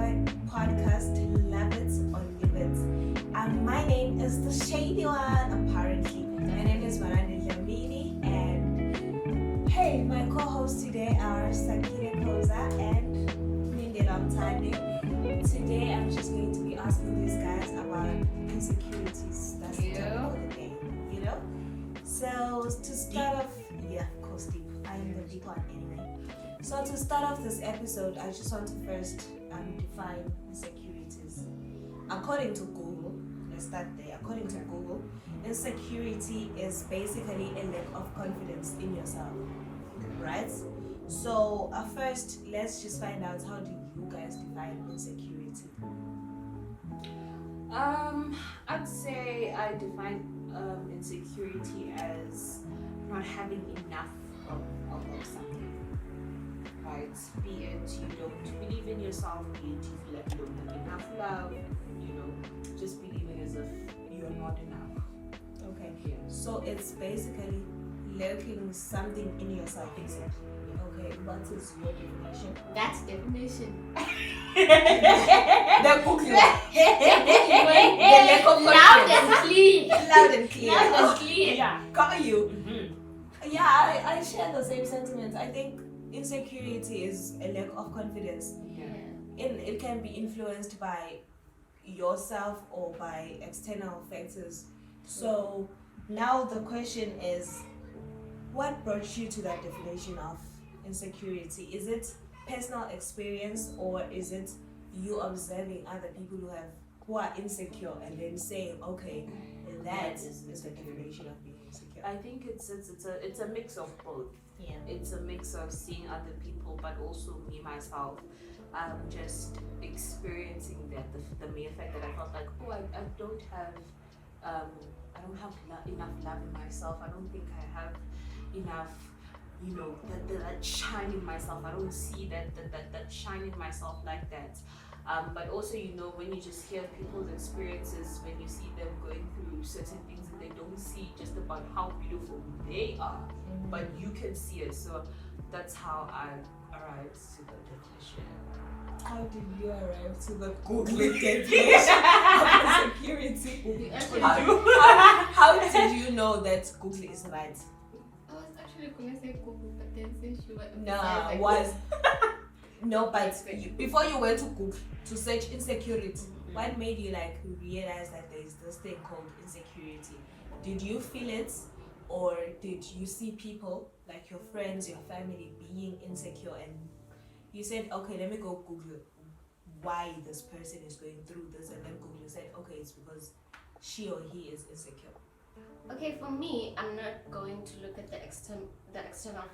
podcast, Love It or Leave It. My name is the Shady One, apparently. My name is Marani Lamini, and hey, my co-hosts today are Sakina Koza and Mindy Longtime. Today, I'm just going to be asking these guys about insecurities. That's the topic of the day, you know? So, to start off, yeah, of course, deep. I am the deep one anyway. So to start off this episode, I just want to first define insecurities. According to Google, let's start there. According to Google, insecurity is basically a lack of confidence in yourself, right? So first, let's just find out, how do you guys define insecurity? I'd say I define insecurity as not having enough of something. Right? Be it you don't believe in yourself, be it you feel like you don't have enough love, just believing as if you're not enough. Okay. Yeah. So it's basically lacking something in yourself. Exactly. Okay, what is your definition? That's definition. The Google. Loud and clean. Loud and clear. Loud and clear. Yeah. Got you. Mm-hmm. Yeah, I share the same sentiments. I think insecurity is a lack of confidence. Yeah. It can be influenced by yourself or by external factors. So now the question is, what brought you to that definition of insecurity? Is it personal experience, or is it you observing other people who are insecure and then saying, okay, that is the definition of being insecure? I think it's a mix of both. Yeah. It's a mix of seeing other people, but also me myself, just experiencing that the mere fact that I felt like, oh, I don't have enough love in myself. I don't think I have enough, that shine in myself. I don't see that shine in myself like that. But also, when you just hear people's experiences, when you see them going through certain things that they don't see, just about how beautiful they are, but you can see it. So that's how I arrived to the definition. How did you arrive to the Google definition of insecurity? How did you know that Google is right? I was actually going to say Google, but then since you were No, but before you went to Google to search insecurity, what made you realize that there is this thing called insecurity? Did you feel it, or did you see people like your friends, your family being insecure, and you said, okay, let me go Google why this person is going through this, and then Google said, okay, it's because she or he is insecure? Okay, for me, I'm not going to look at the external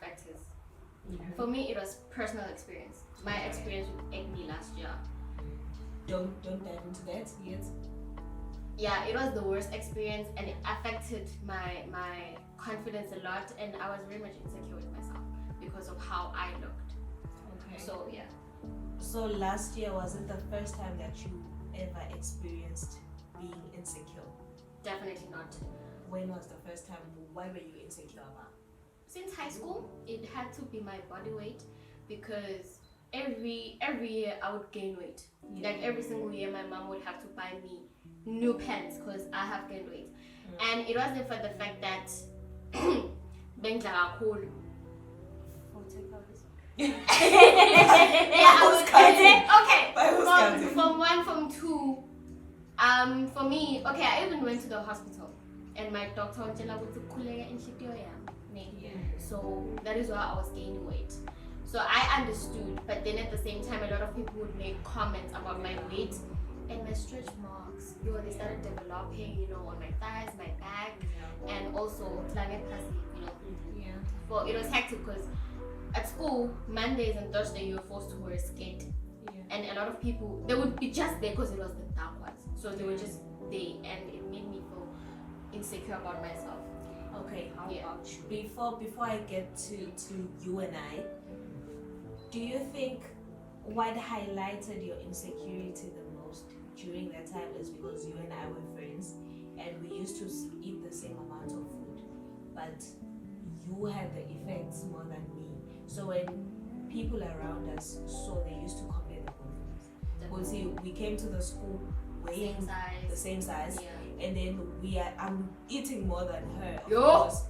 factors. Mm-hmm. For me, it was personal experience. My experience with acne last year. Don't dive into that yet. Yeah, it was the worst experience, and it affected my confidence a lot, and I was very much insecure with myself because of how I looked. Okay. So yeah. So last year, was it the first time that you ever experienced being insecure? Definitely not. When was the first time? Why were you insecure about? Since high school, it had to be my body weight, because every year I would gain weight. Like every single year, my mom would have to buy me new pants because I have gained weight. And it wasn't for the fact that cool. From 1, from 2. For me, okay, I even went to the hospital, and my doctor was telling me, so that is why I was gaining weight. So I understood, but then at the same time, a lot of people would make comments about my weight and my stretch marks. They started developing, on my thighs, my back, and also Well, it was hectic because at school, Mondays and Thursdays, you were forced to wear a skate. And a lot of people, they would be just there because it was the dark ones. So they were just there, and it made me feel insecure about myself. Okay, how about you? Before I get to you and I, do you think what highlighted your insecurity the most during that time is because you and I were friends and we used to eat the same amount of food, but you had the effects more than me? So when people around us saw, they used to compare the both of us. we came to the school weighing Same size. the same size, Yeah. and then I'm eating more than her. Of Yo. course,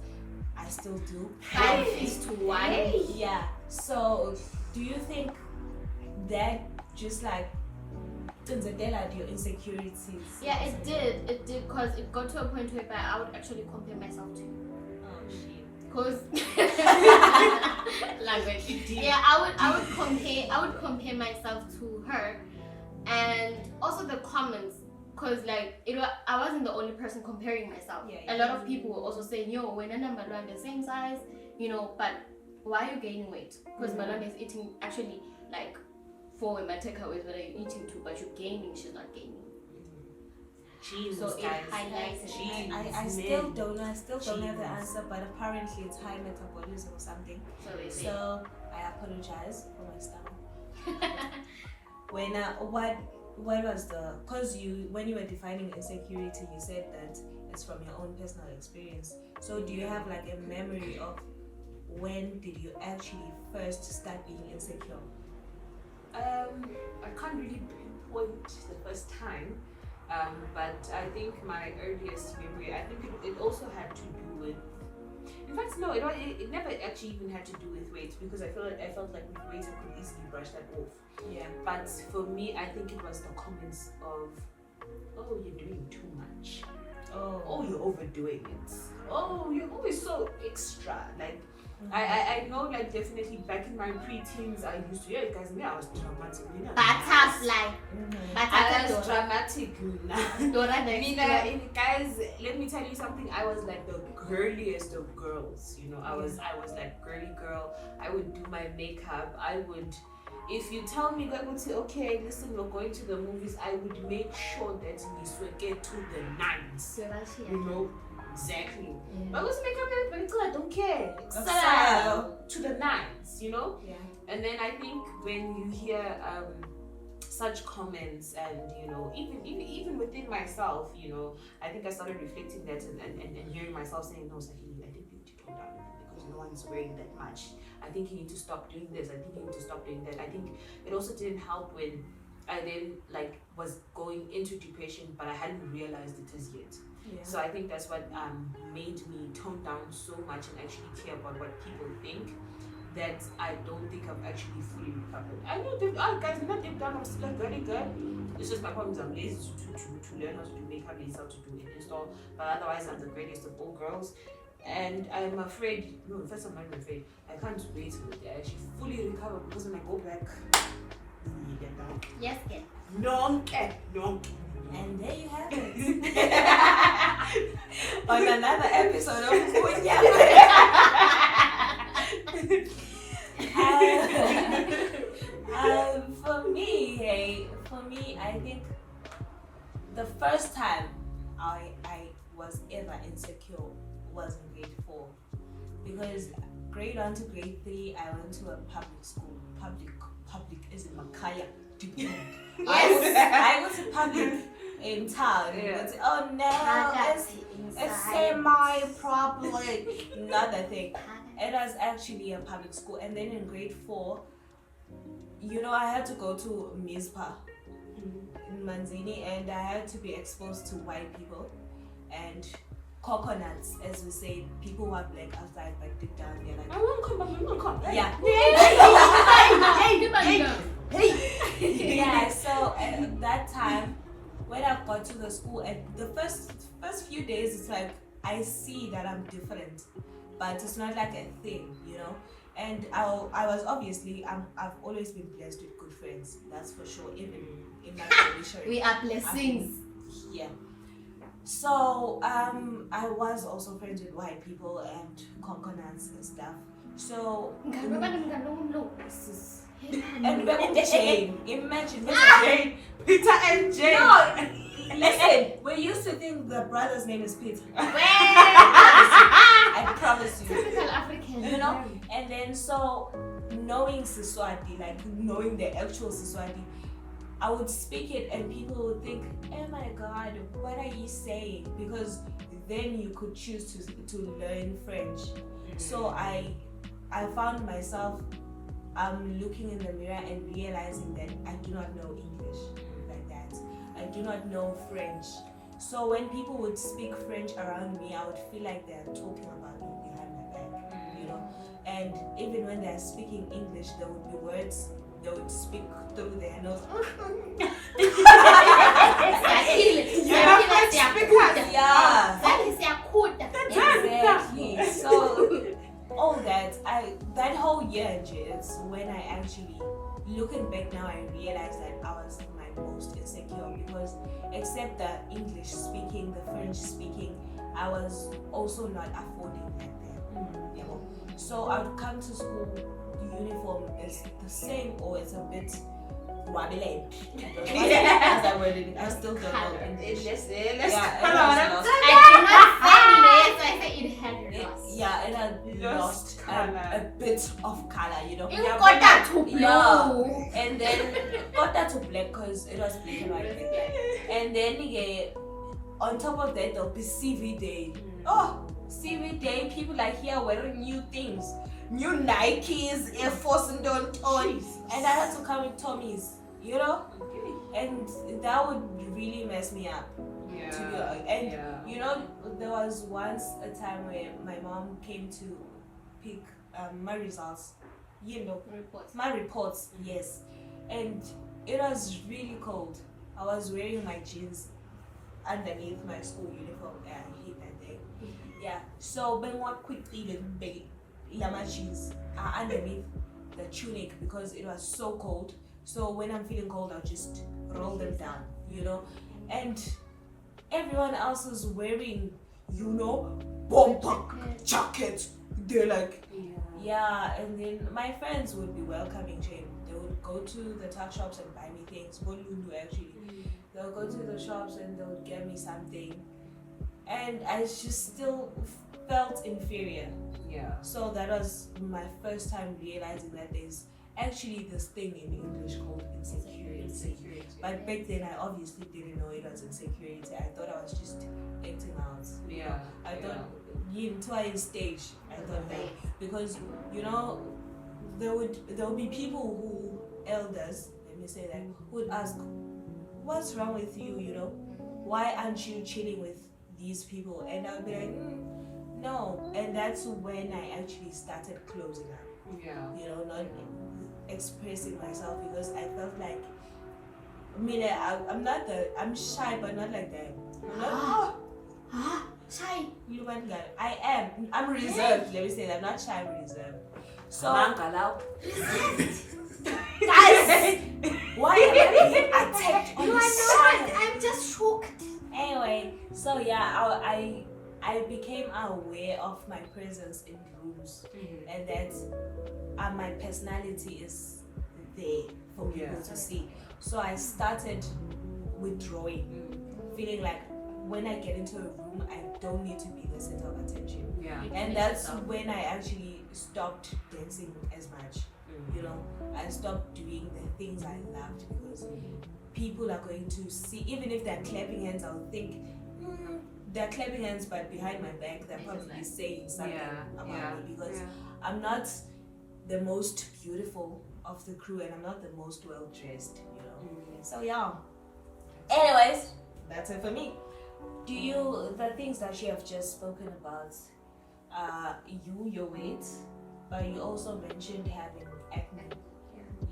I still do. 5:1. Yeah. So, do you think that just like at your insecurities? Yeah, it did, because it got to a point where I would actually compare myself to. Oh shit. Cause language. Yeah, I would compare myself to her, and also the comments, cause like I wasn't the only person comparing myself. Yeah. A lot of people were also saying, "Yo, when number one the same size, but why are you gaining weight? Because Malone is eating actually like 4 my takeaways, but you're eating 2, but you're gaining. She's not gaining. Jesus, So it guys. highlights it. I still don't know. I still don't have the answer, but apparently it's high metabolism or something. So they say. So I apologize for my stomach. When what was the? Cause when you were defining insecurity, you said that it's from your own personal experience. So do you have like a memory of when did you actually first start being insecure? I can't really pinpoint the first time, but I think my earliest memory, I think it also had to do with. In fact, no, it never actually even had to do with weight, because I felt like with weight I could easily brush that off. Yeah. But for me, I think it was the comments of, "Oh, you're doing too much. Oh, you're overdoing it. Oh, you're always so extra." Like. I know, like, definitely back in my pre-teens, I used to, guys, I was dramatic. Butterfly. I was dramatic. Dora Guys, let me tell you something. I was like the girliest of girls. I was like girly girl. I would do my makeup. If you tell me that, okay, listen, we're going to the movies, I would make sure that we get to the nines. Exactly. But with makeup, I don't care. Style to the nines, Yeah. And then I think when you hear such comments, and even within myself, I think I started reflecting that and hearing myself saying, "No, Sakili, I think you need to tone down because no one's wearing that much. I think you need to stop doing this. I think you need to stop doing that." I think it also didn't help when I then was going into depression, but I hadn't realized it as yet. Yeah. So I think that's what made me tone down so much and actually care about what people think, that I don't think I've actually fully recovered. I know that, guys, I'm not deep down, I'm still a girly girl. It's just my problem is I'm lazy to learn how to do makeup, lazy how to do it install. But otherwise, I'm the greatest of all girls. And I'm afraid, no, first I'm not even afraid, I can't wait till I actually fully recover, because when I go back, Yes, kid. Nonke. And there you have it. On another episode of Kunya. For me, I think the first time I was ever insecure was in grade 4, because grade 1 to grade 3 I went to a public school. Public is in Makaya. I was a public in town. Yeah. But, oh no, it's semi-public. Not a thing. It was actually a public school. And then in grade 4, I had to go to Mizpa in Manzini, and I had to be exposed to white people and coconuts, as we say, people who are black outside, but deep down they're like, I won't come. yeah. Yeah, so at that time, when I got to the school, and the first few days, it's like I see that I'm different, but it's not like a thing, And I was obviously, I've always been blessed with good friends, that's for sure. Even in my condition, We are blessings. yeah. So I was also friends with white people and coconuts and stuff. So and Jane, imagine Jane, Peter and Jane. No, listen, we used to think the brother's name is Peter. I promise you. Typical African. And then so knowing Siswati, like knowing the actual Siswati, I would speak it and people would think, oh my God, what are you saying? Because then you could choose to learn French. So I found myself looking in the mirror and realizing that I do not know English. do not know French. So when people would speak French around me, I would feel like they're talking about me behind my back, you know. And even when they're speaking English, there would be words they would speak through their nose. Exactly. So all that whole year, it's when I actually, looking back now, I realized that I was my most insecure because except the English speaking, the French speaking, I was also not affording that there. You know? So I'd come to school, the uniform is the same or it's a bit wobbly. I still don't know English. Yeah, it had lost a bit of color, you know. You got that to blue. Yeah, and then got that to black because it was black and white back then. And then on top of that, there'll be CV day. Oh, CV day, people are here wearing new things. New Nikes, Air Force and don't toys. And I had to come with Tommy's, you know? And that would really mess me up. You know, there was once a time where my mom came to pick my results, you know, my reports, yes. And it was really cold. I was wearing my jeans underneath my school uniform. I hate that thing. Yeah. So when what quickly my jeans underneath the tunic because it was so cold. So when I'm feeling cold, I'll just roll them down, you know. And everyone else is wearing, you know, bomber jackets. They're like, yeah. And then my friends would be welcoming Jane. They would go to the tuck shops and buy me things. Bolulu actually. They'll go to the shops and they would get me something. And I just still felt inferior. Yeah. So that was my first time realizing that there's actually this thing in English called insecurity. But back then I obviously didn't know it was insecurity. I thought I was just acting out. Yeah. I thought into a stage. I thought that because you know there would be people who elders, let me say that, who would ask, what's wrong with you, you know? Why aren't you chilling with these people? And I would be like, no. And that's when I actually started closing up. Yeah. You know, not expressing myself because I felt like, I'm shy, but not like that. Shy. You want girl. I'm reserved. Let me say that. I'm not shy, I'm reserved. So, guys, why am I being attacked on You the are side? not. I'm just shocked. Anyway, so yeah, I became aware of my presence in rooms and that my personality is there for people to see. So I started withdrawing, feeling like when I get into a room, I don't need to be the center of attention. Yeah. And that's when I actually stopped dancing as much. You know, I stopped doing the things I loved because people are going to see, even if they're clapping hands, I'll think, they're clapping hands, but behind my back, they're probably saying something about me because I'm not the most beautiful of the crew and I'm not the most well dressed, you know. So yeah. Anyways, that's it for me. The things that you have just spoken about, your weight, but you also mentioned having acne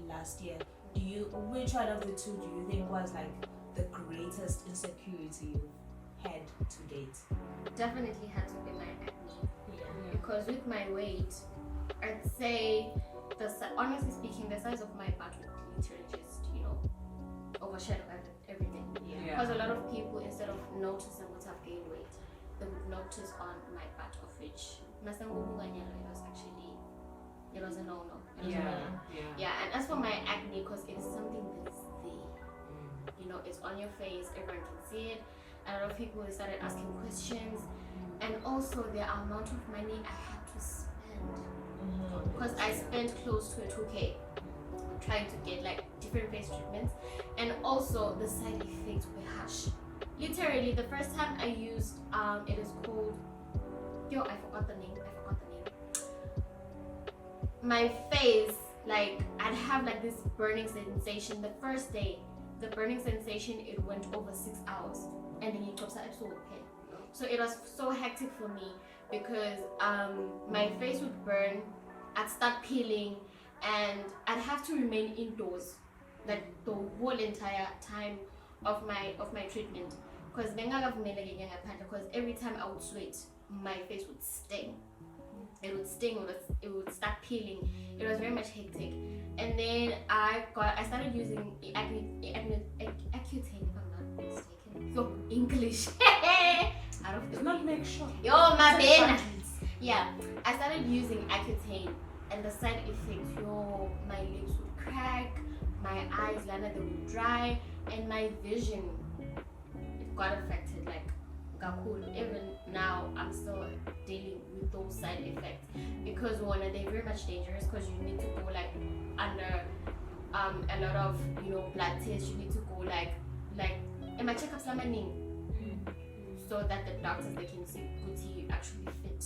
last year. Which one of the two do you think was like the greatest insecurity you've had to date? Definitely had to be my acne. Because with my weight, I'd say, honestly speaking, the size of my butt would literally just, overshadow everything. Because a lot of people, instead of noticing what I've gained weight, they would notice on my butt, of which it was a no-no. And as for my acne, because it is something that is there, it's on your face, everyone can see it. And a lot of people started asking questions, and also the amount of money I had to spend, because I spent close to a 2K trying to get like different face treatments, and also the side effects were harsh. Literally, the first time I used it is called I forgot the name. My face, like, I'd have like this burning sensation the first day, the burning sensation, it went over 6 hours, and then it episode pain. So it was so hectic for me because my face would burn, I'd start peeling, and I'd have to remain indoors like the whole entire time of my treatment. Because every time I would sweat, my face would sting. It would sting, it would start peeling. It was very much hectic. And then I started using Accutane, if I'm not mistaken. Yo, English. Out of the Not make sure. Yo, my bad. Yeah, I started using Accutane, and the side effects, yo, my lips would crack, my eyes, they would dry, and my vision, it got affected, like, kakulu. Even now, I'm still dealing with those side effects because one, they're very much dangerous because you need to go like under a lot of blood tests. You need to go like in my checkups so that the doctors, they can see Guti actually fit,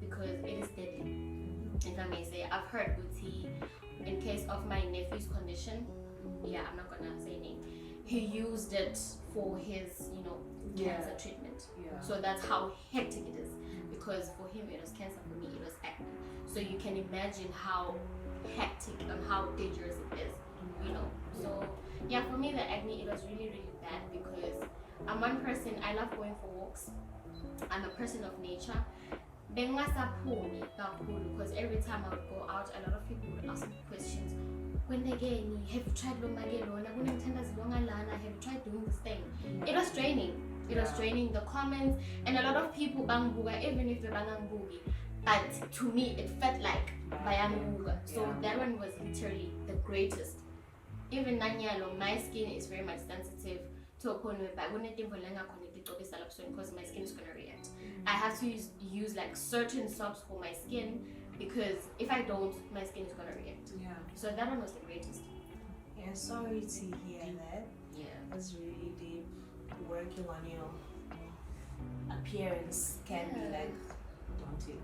because it is deadly. If I may say, I've heard Guti, in case of my nephew's condition, I'm not gonna say name, he used it for his cancer treatment. So that's how hectic it is, because for him it was cancer, for me it was acne. So you can imagine how hectic and how dangerous it is, So for me, the acne, it was really, really bad because I'm one person, I love going for walks. I'm a person of nature. Because every time I would go out, a lot of people would ask me questions. When they get me, have you tried Lomagelona? Have you tried doing this thing? It was draining. It was draining, the comments, and a lot of people bangbuga, even if they bangbugi. But to me, it felt like bayangbuga. So that one was literally the greatest. Even Nanyalo, my skin is very much sensitive to a point where because my skin is going to react. I have to use like certain soaps for my skin, because if I don't, my skin is going to react. So that one was the greatest. Sorry to hear that. It's really deep. Working on your appearance can be like daunting.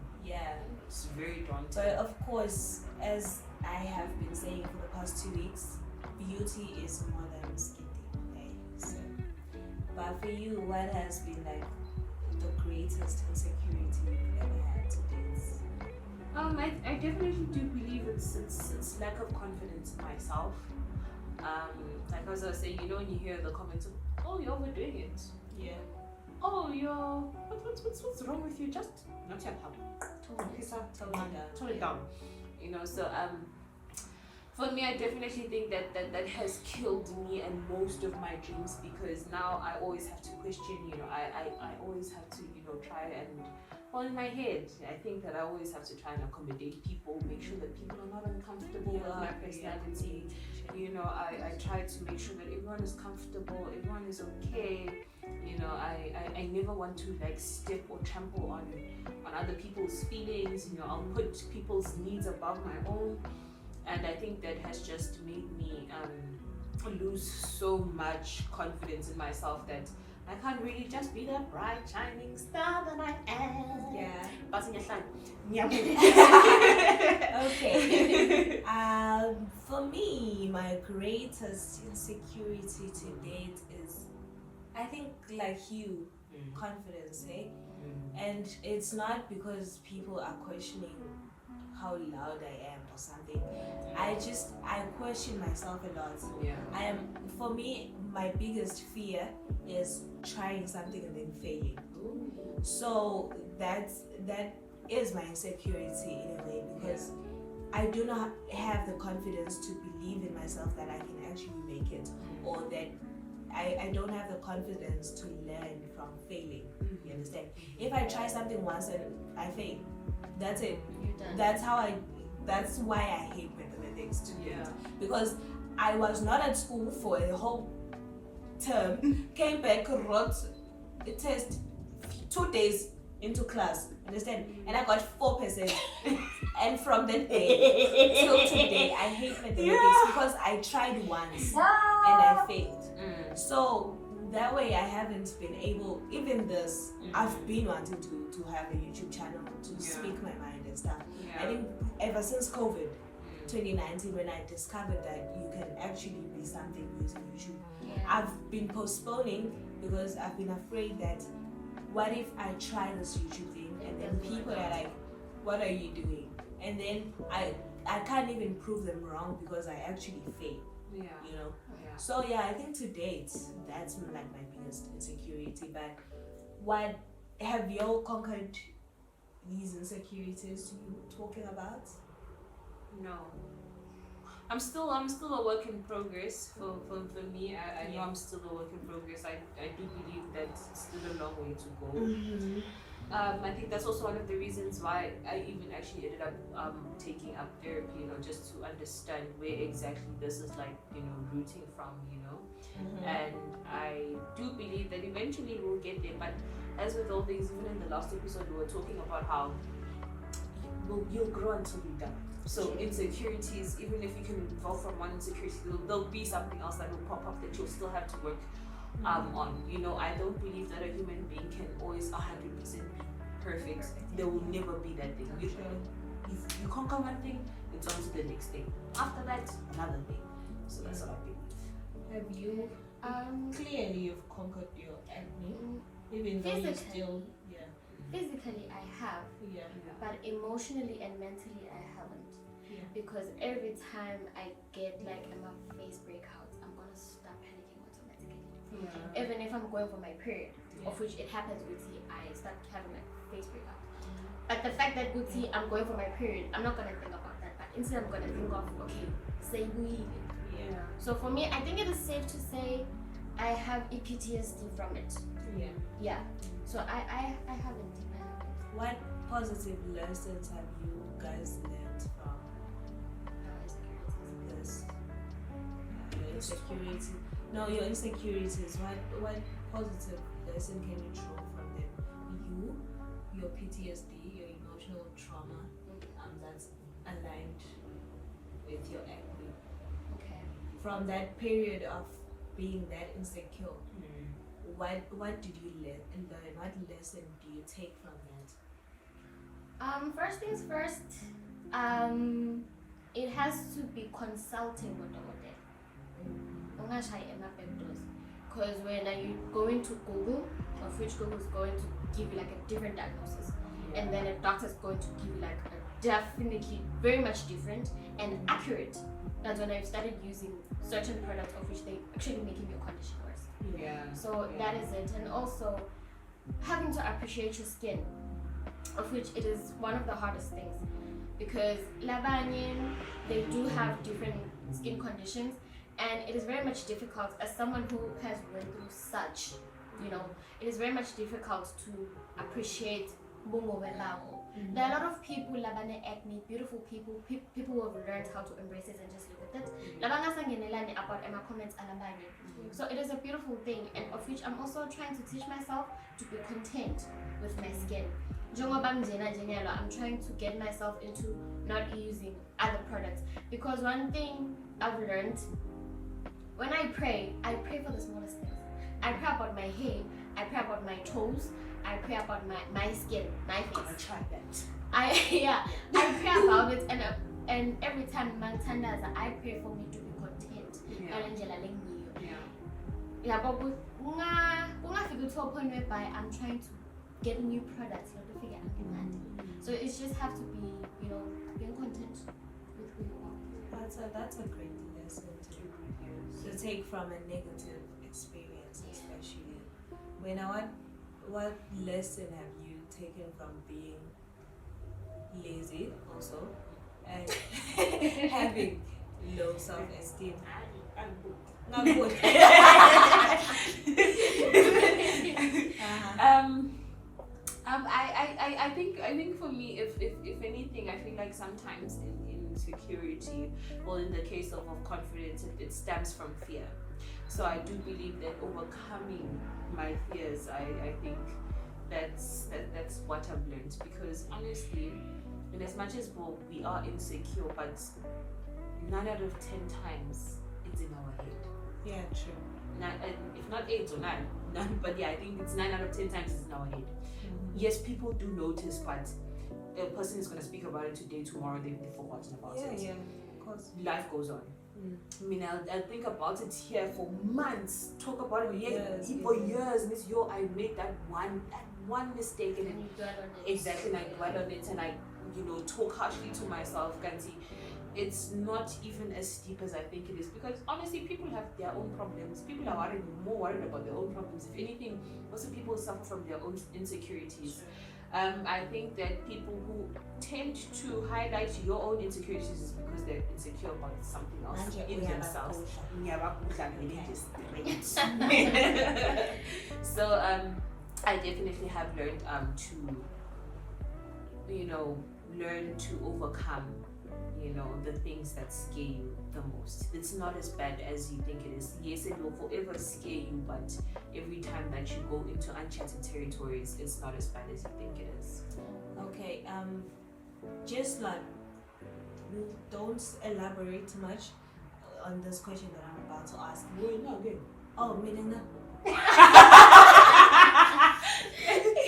It's very daunting. But of course, as I have been saying for the past 2 weeks, beauty is more than skin deep, okay? So, but for you, what has been like the greatest insecurity you've ever had to date? I definitely do believe it's lack of confidence in myself. Like as I was saying, when you hear the comments of, oh, you're overdoing it. Oh, you're what's wrong with you? Just not your tone it down. So for me, I definitely think that has killed me and most of my dreams, because now I always have to question. I always have to try and, well, in my head, I think that I always have to try and accommodate people, make sure that people are not uncomfortable with my personality. I try to make sure that everyone is comfortable, everyone is okay. I never want to like step or trample on other people's feelings. I'll put people's needs above my own, and I think that has just made me lose so much confidence in myself that I can't really just be the bright shining star that I am. Okay. For me, my greatest insecurity to date is, I think, like you, confidence, And it's not because people are questioning how loud I am or something. I question myself a lot. For me, my biggest fear is trying something and then failing. So that is my insecurity in a way, because I do not have the confidence to believe in myself that I can actually make it, or that I don't have the confidence to learn from failing. You understand? If I try something once and I fail, that's it. That's why I hate mathematics to date. Because I was not at school for a whole term, came back, wrote a test 2 days into class, understand? And I got 4%. And from that day till today, I hate mathematics because I tried once and I failed. So that way I haven't been able, even this, I've been wanting to have a YouTube channel to speak my mind and stuff. I think ever since COVID 2019, when I discovered that you can actually be something using YouTube, I've been postponing because I've been afraid that what if I try this YouTube thing and then people are like, what are you doing? And then I can't even prove them wrong because I actually fail. Yeah. You know. Yeah. So yeah, I think to date that's like my biggest insecurity. But what have you all conquered these insecurities you're talking about? No. I'm still a work in progress for me. I know I'm still a work in progress. I do believe that it's still a long way to go. Mm-hmm. I think that's also one of the reasons why I even actually ended up taking up therapy, just to understand where exactly this is rooting from, Mm-hmm. And I do believe that eventually we'll get there. But as with all things, even in the last episode, we were talking about how you'll grow until you're done. So insecurities, even if you can evolve from one insecurity, there'll be something else that will pop up that you'll still have to work on. I don't believe that a human being can always 100% be perfect. There will never be that thing. If you conquer one thing, it's on to the next thing. After that, another thing. So that's what I believe. Have you clearly you've conquered your acne, even though you Physically. still Physically, I have, but emotionally and mentally, I haven't. Yeah. Because every time I get like my face breakouts, I'm gonna start panicking automatically. Even if I'm going for my period, of which it happens with tea, I start having like face breakout. But the fact that with tea, I'm going for my period, I'm not gonna think about that. But instead, I'm gonna think of say we. Yeah. So for me, I think it is safe to say I have PTSD from it. Yeah. Yeah. So I haven't. What positive lessons have you guys learned from this? Your insecurity. No, your insecurities. What positive lesson can you draw from them? Your PTSD, your emotional trauma, that's aligned with your acne. Okay. From that period of being that insecure, what did you learn? What lesson do you take from that? First things first, it has to be consulting with the because when you going to Google, of which Google is going to give you like a different diagnosis, and then a doctor is going to give you like a definitely very much different and accurate. That's when I've started using certain products of which they actually making your condition worse. Yeah. So that is it, and also having to appreciate your skin, of which it is one of the hardest things, because Labanyan, they do have different skin conditions, and it is very much difficult as someone who has went through such, it is very much difficult to appreciate Bungo Velao. There are a lot of people, Labane acne, beautiful people, people who have learned how to embrace it and just look at it. Labanga sangenelani about Emma comments alambani. So it is a beautiful thing, and of which I'm also trying to teach myself to be content with my skin. I'm trying to get myself into not using other products, because one thing I've learned, when I pray for the smallest things. I pray about my hair, I pray about my toes, I pray about my skin, my face. I tried that. I pray about it, and every time Mantandas, I pray for me to be content. Yeah, but to a point whereby I'm trying to get new products, not to figure out demand. So it just have to be, being content with who you are. That's a great lesson to take from a negative experience, especially. What lesson have you taken from being lazy also and having low self-esteem? Not good. I think for me, if anything, I feel like sometimes in insecurity, or in the case of confidence, it stems from fear. So I do believe that overcoming my fears, I think that's what I've learned. Because honestly, in as much as we are insecure, but 9 out of 10 times it's in our head. Yeah, true. If not 8 or 9, but yeah, I think it's 9 out of 10 times it's in our head. Yes, people do notice, but a person is going to speak about it today, tomorrow they've forgotten about it. Yeah, of course. Life goes on. I mean, I'll think about it here for months, talk about it for Yes. years. Miss, I made that one mistake, and And you dwell on it. exactly, and I dwell on it, and I, talk harshly to myself. Kanti, it's not even as deep as I think it is, because honestly, people have their own problems. People are more worried about their own problems. If anything, most of people suffer from their own insecurities. I think that people who tend to highlight your own insecurities is because they're insecure about something else in themselves. So I definitely have learned to learn to overcome the things that scare you the most. It's not as bad as you think it is. Yes, it will forever scare you, but every time that you go into uncharted territories, it's not as bad as you think it is. Okay, just like, don't elaborate too much on this question that I'm about to ask. Oh, Medina.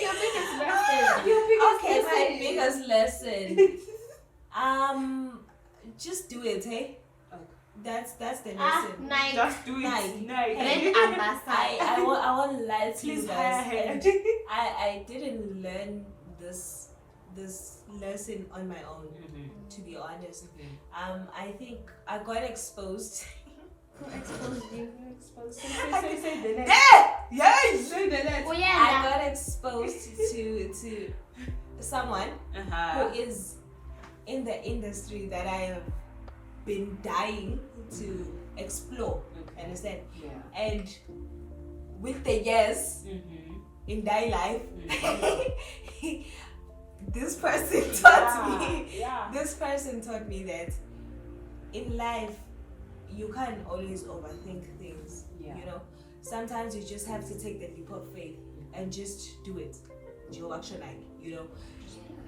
Your biggest lesson. Okay, my biggest lesson. Just do it, hey. Okay. That's the lesson. Nice. Just do it. Nice. Then ambassador. I won't lie to you Please guys. hire her. And I didn't learn this lesson on my own, to be honest. I think I got exposed. Who exposed you? Say the next. Yes. Say the next. Oh I yeah. got exposed to someone who is in the industry that I have been dying to explore. Okay. Understand? Yeah. And with the years in thy life, this person taught me. Yeah. This person taught me that in life you can't always overthink things. Yeah. Sometimes you just have to take the leap of faith and just do it.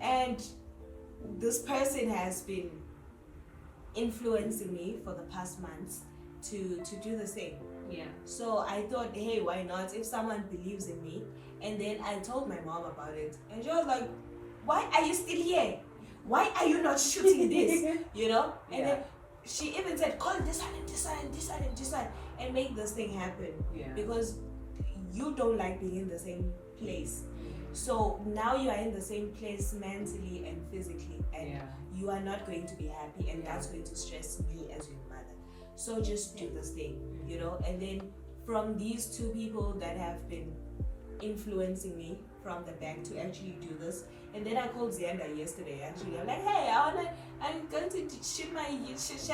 And this person has been influencing me for the past months to do the same. Yeah. So I thought, hey, why not? If someone believes in me. And then I told my mom about it, and she was like, why are you still here? Why are you not shooting this? And then she even said, call this one and this one and this one and this one and make this thing happen. Yeah. Because you don't like being in the same place. So now you are in the same place mentally and physically, and you are not going to be happy, and that's going to stress me as your mother. So just do this thing, and then from these two people that have been influencing me from the back to actually do this. And then I called Zianda yesterday, actually. I'm like, hey, I'm going to shoot my shit. She's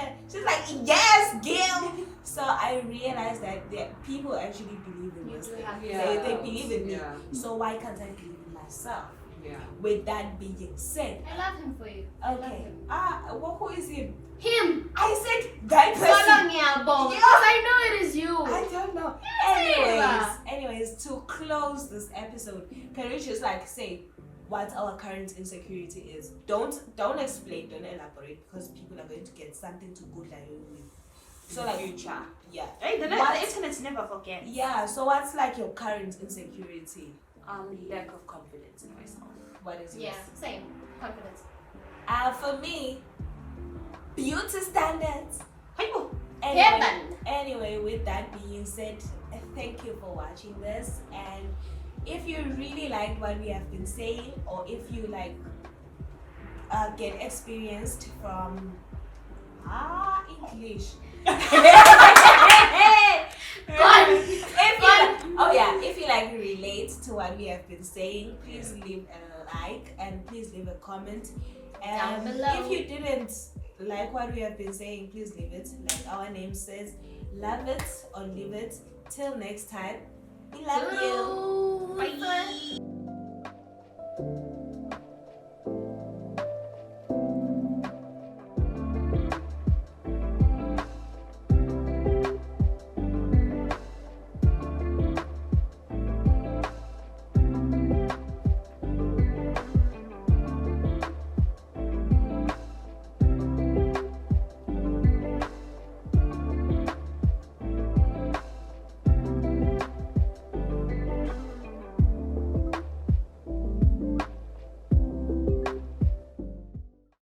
like, yes, Gil. So I realized that people actually believe in this thing. They believe in me. Yeah. So why can't I believe in myself? Yeah. With that being said, I love him for you. I love okay. him. Who is him? Him. I said that person. Solomia Bomb. Yeah. Because I know it is you. I don't know. Anyways, to close this episode, can we just say what our current insecurity is? Don't explain, don't elaborate, because people are going to get something to good like with. So future. Yeah. Hey, the internet never forgets. Yeah. So what's your current insecurity? Lack of confidence in myself. What is yours? Yeah, same. Confidence. For me, beauty standards. Heaven. Anyway, with that being said, thank you for watching this. And if you really like what we have been saying, or if you get experienced from English. If you relate to what we have been saying, please leave a like and please leave a comment. Down And below. if you didn't like what we have been saying, please leave it. Like our name says, love it or leave it. Till next time, we love you. Bye.